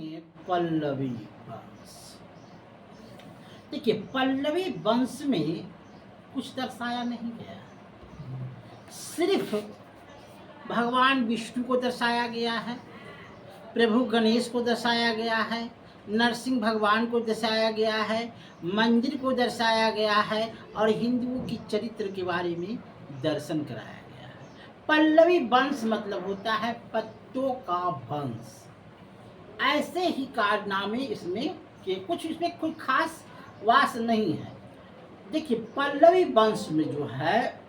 देखेंगे पल्लवी वंश। देखिए, पल्लवी वंश में कुछ दर्शाया नहीं गया, सिर्फ भगवान विष्णु को दर्शाया गया है, प्रभु गणेश को दर्शाया गया है, नरसिंह भगवान को दर्शाया गया है, मंदिर को दर्शाया गया है और हिंदुओं की चरित्र के बारे में दर्शन कराया गया है। पल्लवी वंश मतलब होता है पत्तों का वंश। ऐसे ही कारनामे इसमें के कुछ, इसमें कोई खास वास नहीं है। देखिए, पल्लवी वंश में जो है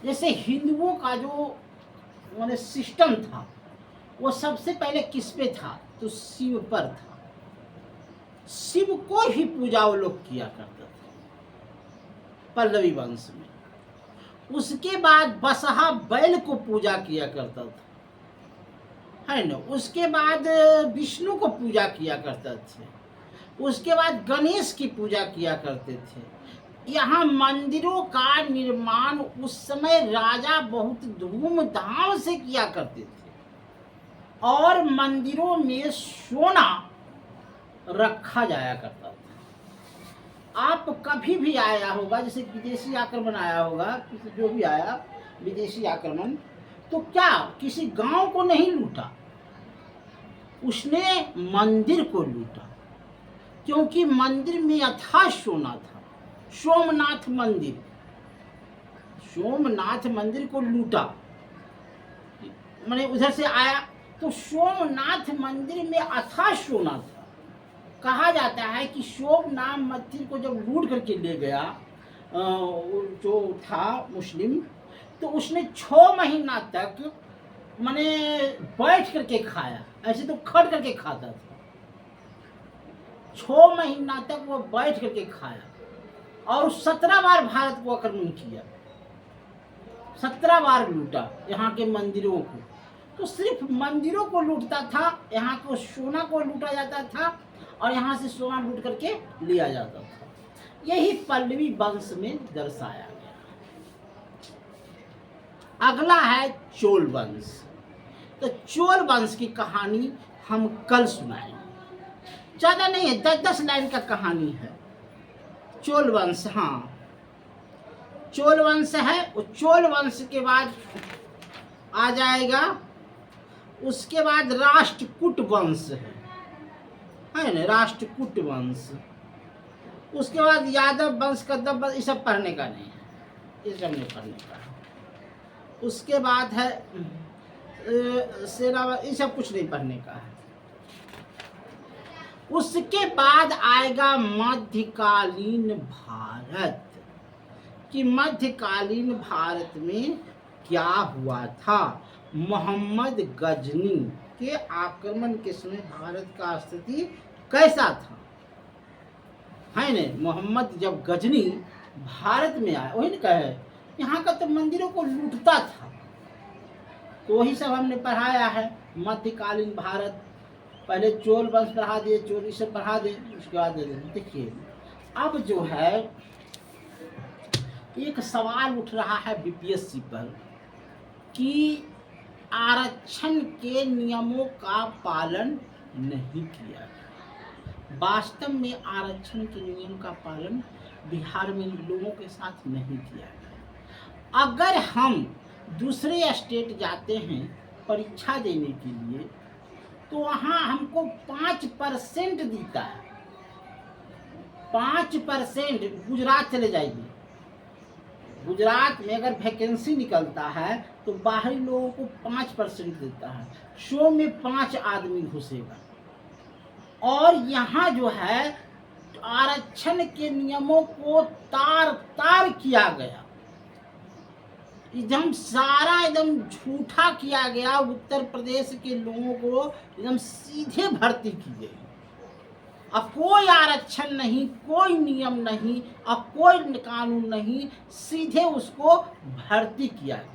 जैसे हिंदुओं का जो माने सिस्टम था, वो सबसे पहले किस पे था? तो शिव पर था। शिव को ही पूजा वो लोग किया करते थे पल्लवी वंश में। उसके बाद बसहा बैल को पूजा किया करता था, है ना। उसके बाद विष्णु को पूजा किया करते थे। उसके बाद गणेश की पूजा किया करते थे। यहाँ मंदिरों का निर्माण उस समय राजा बहुत धूमधाम से किया करते थे और मंदिरों में सोना रखा जाया करता था। आप कभी भी आया होगा, जैसे विदेशी आक्रमण आया होगा, किसी जो भी आया विदेशी आक्रमण, तो क्या किसी गांव को नहीं लूटा, उसने मंदिर को लूटा, क्योंकि मंदिर में अथाह सोना था। सोमनाथ मंदिर को लूटा, माने उधर से आया तो सोमनाथ मंदिर में अथाह सोना था। कहा जाता है कि सोमनाथ मंदिर को जब लूट करके ले गया जो था मुस्लिम, तो उसने 6 महीना तक माने बैठ करके खाया, ऐसे तो खड़ करके खाता था। 6 महीना तक वो बैठ करके खाया और 17 बार भारत को आक्रमण किया, 17 बार लूटा यहाँ के मंदिरों को। तो सिर्फ मंदिरों को लूटता था, यहाँ को सोना को लूटा जाता था और यहाँ से सोना लूट करके लिया जाता था। यही पल्लवी वंश में दर्शाया गया। अगला है चोल वंश। तो चोल वंश की कहानी हम कल सुनाएंगे, ज़्यादा नहीं है, 10-10 लाइन का कहानी है। चोल वंश, हाँ चोल वंश है। वो चोल वंश के बाद आ जाएगा, उसके बाद राष्ट्रकूट वंश है ना, राष्ट्रकूट वंश। उसके बाद यादव वंश, कदम वंश, ये सब पढ़ने का नहीं है, ये सब नहीं पढ़ने का है। उसके बाद है सेना, ये सब कुछ नहीं पढ़ने का है। उसके बाद आएगा मध्यकालीन भारत, कि मध्यकालीन भारत में क्या हुआ था। मोहम्मद गजनी के आक्रमण के समय भारत का स्थिति कैसा था, है न। मोहम्मद जब गजनी भारत में आया, वही न कहे यहाँ का तो मंदिरों को लूटता था, तो वही सब हमने पढ़ाया है। मध्यकालीन भारत, पहले चोल वंश पढ़ा दिए, चोल सब पढ़ा दे, उसके बाद दे दें। देखिए, अब जो है एक सवाल उठ रहा है बीपीएससी पर कि आरक्षण के नियमों का पालन नहीं किया गया। वास्तव में आरक्षण के नियम का पालन बिहार में लोगों के साथ नहीं किया गया। अगर हम दूसरे स्टेट जाते हैं परीक्षा देने के लिए, तो वहाँ हमको 5% देता है, 5%। गुजरात चले जाइए, गुजरात में अगर वैकेंसी निकलता है तो बाहरी लोगों को 5% देता है, 100 में 5 आदमी घुसेगा। और यहाँ जो है आरक्षण के नियमों को तार तार किया गया, एकदम सारा एकदम झूठा किया गया। उत्तर प्रदेश के लोगों को एकदम सीधे भर्ती की गई। अब कोई आरक्षण नहीं, कोई नियम नहीं, अब कोई कानून नहीं, सीधे उसको भर्ती किया गया।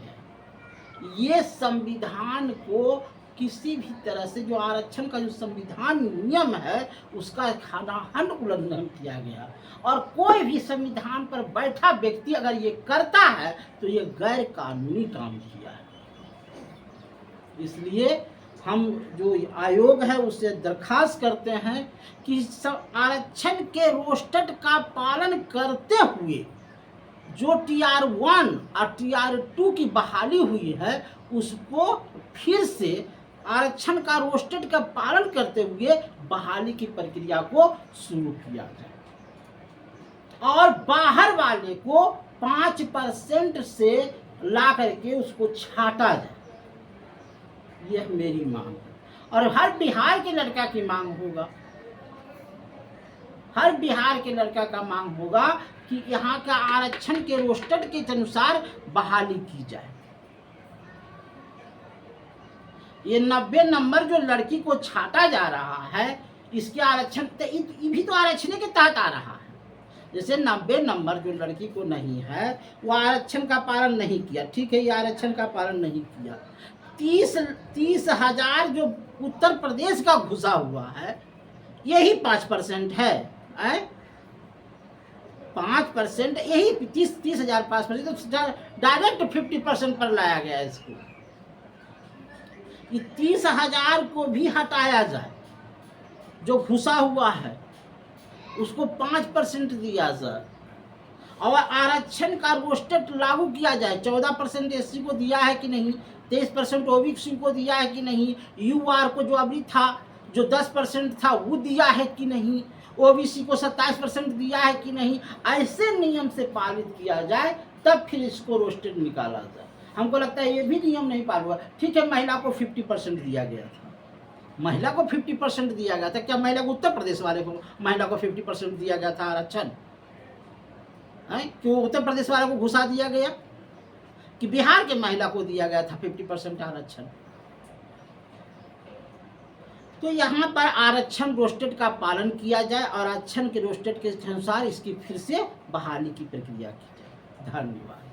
ये संविधान को किसी भी तरह से, जो आरक्षण का जो संविधान नियम है, उसका खानाखन उल्लंघन किया गया। और कोई भी संविधान पर बैठा व्यक्ति अगर ये करता है तो ये गैर कानूनी काम किया है। इसलिए हम जो आयोग है उससे दरखास्त करते हैं कि सब आरक्षण के रोस्टर का पालन करते हुए जो TR1 और TR2 की बहाली हुई है उसको फिर से आरक्षण का रोस्टर का पालन करते हुए बहाली की प्रक्रिया को शुरू किया जाए और बाहर वाले को 5% से ला करके उसको छाटा जाए। यह मेरी मांग है और हर बिहार के लड़का की मांग होगा, हर बिहार के लड़का का मांग होगा कि यहाँ का आरक्षण के रोस्टर के अनुसार बहाली की जाए। ये 90 नंबर जो लड़की को छाटा जा रहा है इसके आरक्षण भी तो आरक्षण के तहत आ रहा है। जैसे 90 नंबर जो लड़की को नहीं है वो आरक्षण का पालन नहीं किया, ठीक है, ये आरक्षण का पालन नहीं किया। 30,000 जो उत्तर प्रदेश का घुसा हुआ है यही 5% है, 5% यही 30,000 5%, तो डायरेक्ट 50% पर लाया गया इसको। ये 30,000 को भी हटाया जाए, जो घुसा हुआ है उसको 5% दिया जाए और आरक्षण का रोस्टर लागू किया जाए। 14% SC को दिया है कि नहीं, 23% OBC को दिया है कि नहीं, UR को जो अभी था जो 10% था वो दिया है कि नहीं, OBC को 27% दिया है कि नहीं, ऐसे नियम से पालित किया जाए तब फिर इसको रोस्टेड निकाला जाए। हमको लगता है ये भी नियम नहीं पाल हुआ। ठीक है, महिला को 50% दिया गया था, महिला को 50% दिया गया था। क्या महिला को उत्तर प्रदेश वाले को महिला को 50% दिया गया था आरक्षण? क्यों उत्तर प्रदेश वाले को घुसा दिया गया कि बिहार के महिला को दिया गया था 50% आरक्षण? तो यहाँ पर आरक्षण रोस्टेड का पालन किया जाए और आरक्षण के रोस्टेड के अनुसार इसकी फिर से बहाली की प्रक्रिया की जाए। धन्यवाद।